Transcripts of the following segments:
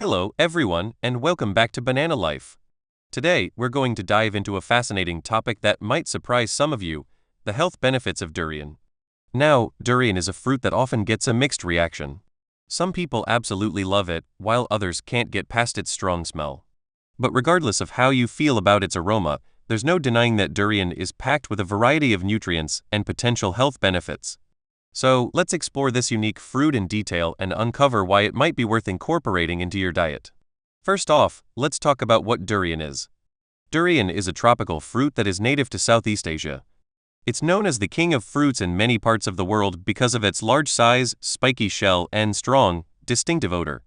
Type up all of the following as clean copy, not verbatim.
Hello, everyone, and welcome back to Banana Life. Today, we're going to dive into a fascinating topic that might surprise some of you: the health benefits of durian. Now, durian is a fruit that often gets a mixed reaction. Some people absolutely love it, while others can't get past its strong smell. But regardless of how you feel about its aroma, there's no denying that durian is packed with a variety of nutrients and potential health benefits. So, let's explore this unique fruit in detail and uncover why it might be worth incorporating into your diet. First off, let's talk about what durian is. Durian is a tropical fruit that is native to Southeast Asia. It's known as the king of fruits in many parts of the world because of its large size, spiky shell, and strong, distinctive odor.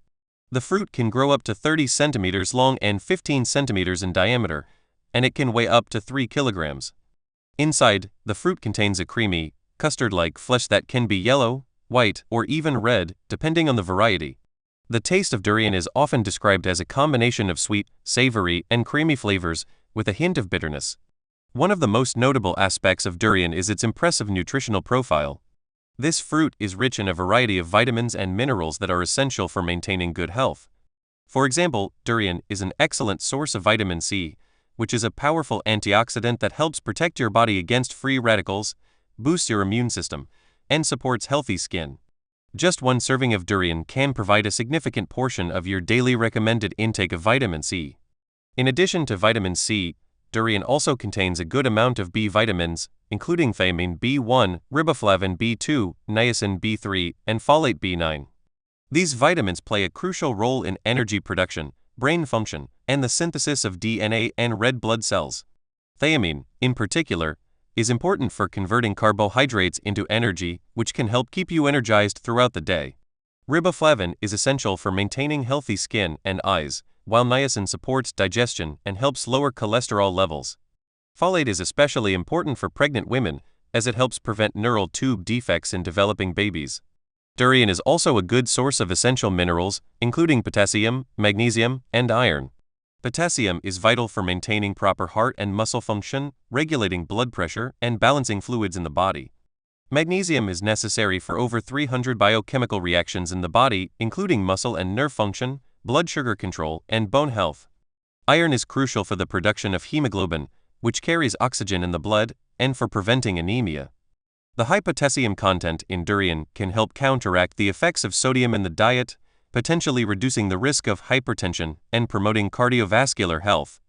The fruit can grow up to 30 centimeters long and 15 centimeters in diameter, and it can weigh up to 3 kilograms. Inside, the fruit contains a creamy, custard-like flesh that can be yellow, white, or even red, depending on the variety. The taste of durian is often described as a combination of sweet, savory, and creamy flavors, with a hint of bitterness. One of the most notable aspects of durian is its impressive nutritional profile. This fruit is rich in a variety of vitamins and minerals that are essential for maintaining good health. For example, durian is an excellent source of vitamin C, which is a powerful antioxidant that helps protect your body against free radicals, boosts your immune system, and supports healthy skin. Just one serving of durian can provide a significant portion of your daily recommended intake of vitamin C. In addition to vitamin C, durian also contains a good amount of B vitamins, including thiamine B1, riboflavin B2, niacin B3, and folate B9. These vitamins play a crucial role in energy production, brain function, and the synthesis of DNA and red blood cells. Thiamine, in particular, is important for converting carbohydrates into energy, which can help keep you energized throughout the day. Riboflavin is essential for maintaining healthy skin and eyes, while niacin supports digestion and helps lower cholesterol levels. Folate is especially important for pregnant women, as it helps prevent neural tube defects in developing babies. Durian is also a good source of essential minerals, including potassium, magnesium, and iron. Potassium is vital for maintaining proper heart and muscle function, regulating blood pressure, and balancing fluids in the body. Magnesium is necessary for over 300 biochemical reactions in the body, including muscle and nerve function, blood sugar control, and bone health. Iron is crucial for the production of hemoglobin, which carries oxygen in the blood, and for preventing anemia. The high potassium content in durian can help counteract the effects of sodium in the diet, potentially reducing the risk of hypertension and promoting cardiovascular health.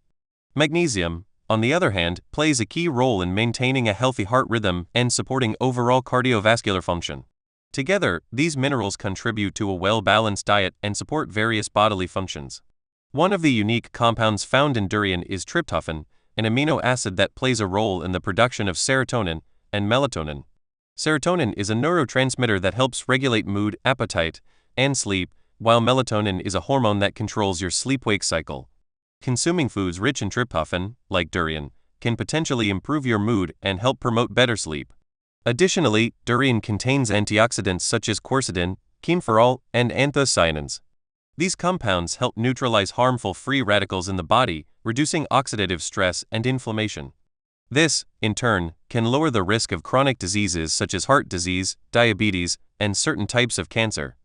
Magnesium, on the other hand, plays a key role in maintaining a healthy heart rhythm and supporting overall cardiovascular function. Together, these minerals contribute to a well-balanced diet and support various bodily functions. One of the unique compounds found in durian is tryptophan, an amino acid that plays a role in the production of serotonin and melatonin. Serotonin is a neurotransmitter that helps regulate mood, appetite, and sleep, while melatonin is a hormone that controls your sleep-wake cycle. Consuming foods rich in tryptophan, like durian, can potentially improve your mood and help promote better sleep. Additionally, durian contains antioxidants such as quercetin, quinferol, and anthocyanins. These compounds help neutralize harmful free radicals in the body, reducing oxidative stress and inflammation. This, in turn, can lower the risk of chronic diseases such as heart disease, diabetes, and certain types of cancer.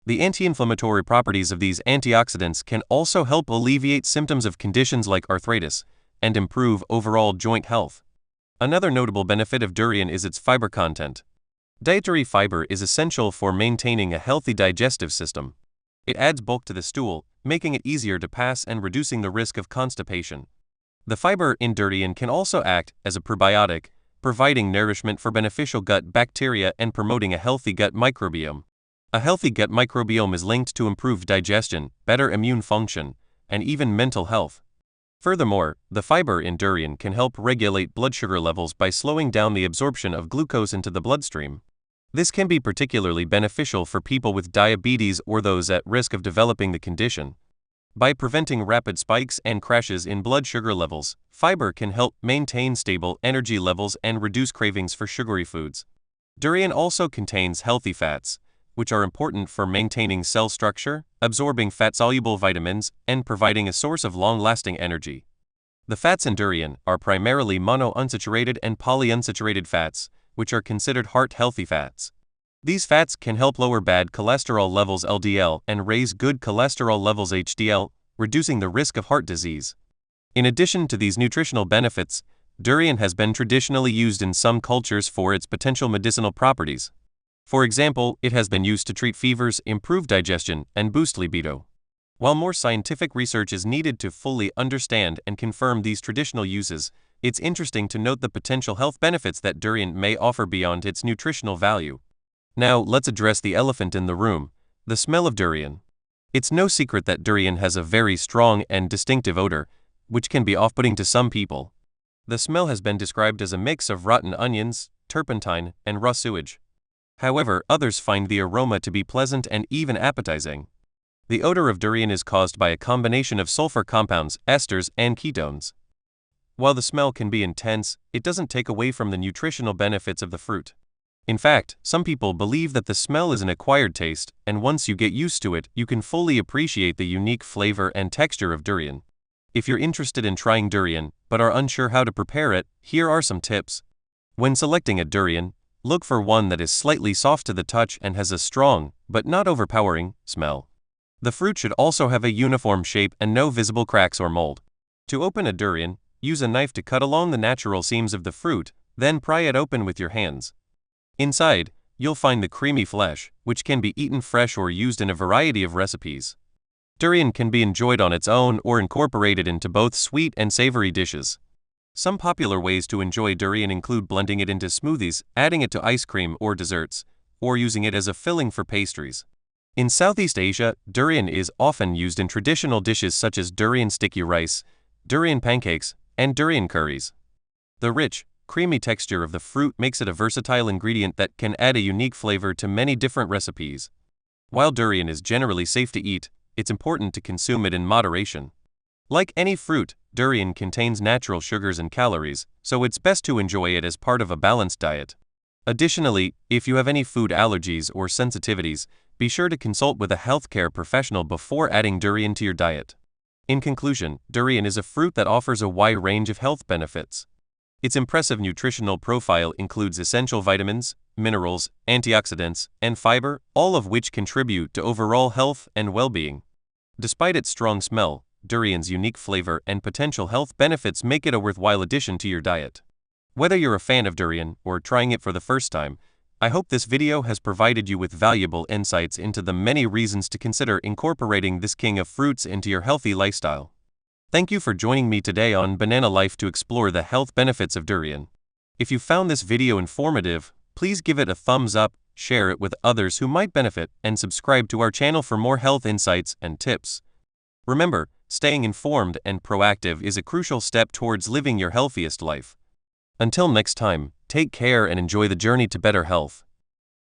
The anti-inflammatory properties of these antioxidants can also help alleviate symptoms of conditions like arthritis and improve overall joint health. Another notable benefit of durian is its fiber content. Dietary fiber is essential for maintaining a healthy digestive system. It adds bulk to the stool, making it easier to pass and reducing the risk of constipation. The fiber in durian can also act as a probiotic, providing nourishment for beneficial gut bacteria and promoting a healthy gut microbiome. A healthy gut microbiome is linked to improved digestion, better immune function, and even mental health. Furthermore, the fiber in durian can help regulate blood sugar levels by slowing down the absorption of glucose into the bloodstream. This can be particularly beneficial for people with diabetes or those at risk of developing the condition. By preventing rapid spikes and crashes in blood sugar levels, fiber can help maintain stable energy levels and reduce cravings for sugary foods. Durian also contains healthy fats, which are important for maintaining cell structure, absorbing fat-soluble vitamins, and providing a source of long-lasting energy. The fats in durian are primarily monounsaturated and polyunsaturated fats, which are considered heart-healthy fats. These fats can help lower bad cholesterol levels LDL and raise good cholesterol levels HDL, reducing the risk of heart disease. In addition to these nutritional benefits, durian has been traditionally used in some cultures for its potential medicinal properties. For example, it has been used to treat fevers, improve digestion, and boost libido. While more scientific research is needed to fully understand and confirm these traditional uses, it's interesting to note the potential health benefits that durian may offer beyond its nutritional value. Now, let's address the elephant in the room, the smell of durian. It's no secret that durian has a very strong and distinctive odor, which can be off-putting to some people. The smell has been described as a mix of rotten onions, turpentine, and raw sewage. However, others find the aroma to be pleasant and even appetizing. The odor of durian is caused by a combination of sulfur compounds, esters, and ketones. While the smell can be intense, it doesn't take away from the nutritional benefits of the fruit. In fact, some people believe that the smell is an acquired taste, and once you get used to it, you can fully appreciate the unique flavor and texture of durian. If you're interested in trying durian, but are unsure how to prepare it, here are some tips. When selecting a durian, look for one that is slightly soft to the touch and has a strong, but not overpowering, smell. The fruit should also have a uniform shape and no visible cracks or mold. To open a durian, use a knife to cut along the natural seams of the fruit, then pry it open with your hands. Inside, you'll find the creamy flesh, which can be eaten fresh or used in a variety of recipes. Durian can be enjoyed on its own or incorporated into both sweet and savory dishes. Some popular ways to enjoy durian include blending it into smoothies, adding it to ice cream or desserts, or using it as a filling for pastries. In Southeast Asia, durian is often used in traditional dishes such as durian sticky rice, durian pancakes, and durian curries. The rich, creamy texture of the fruit makes it a versatile ingredient that can add a unique flavor to many different recipes. While durian is generally safe to eat, it's important to consume it in moderation. Like any fruit, durian contains natural sugars and calories, so it's best to enjoy it as part of a balanced diet. Additionally, if you have any food allergies or sensitivities, be sure to consult with a healthcare professional before adding durian to your diet. In conclusion, durian is a fruit that offers a wide range of health benefits. Its impressive nutritional profile includes essential vitamins, minerals, antioxidants, and fiber, all of which contribute to overall health and well-being. Despite its strong smell, durian's unique flavor and potential health benefits make it a worthwhile addition to your diet. Whether you're a fan of durian or trying it for the first time, I hope this video has provided you with valuable insights into the many reasons to consider incorporating this king of fruits into your healthy lifestyle. Thank you for joining me today on Banana Life to explore the health benefits of durian. If you found this video informative, please give it a thumbs up, share it with others who might benefit, and subscribe to our channel for more health insights and tips. Remember, staying informed and proactive is a crucial step towards living your healthiest life. Until next time, take care and enjoy the journey to better health.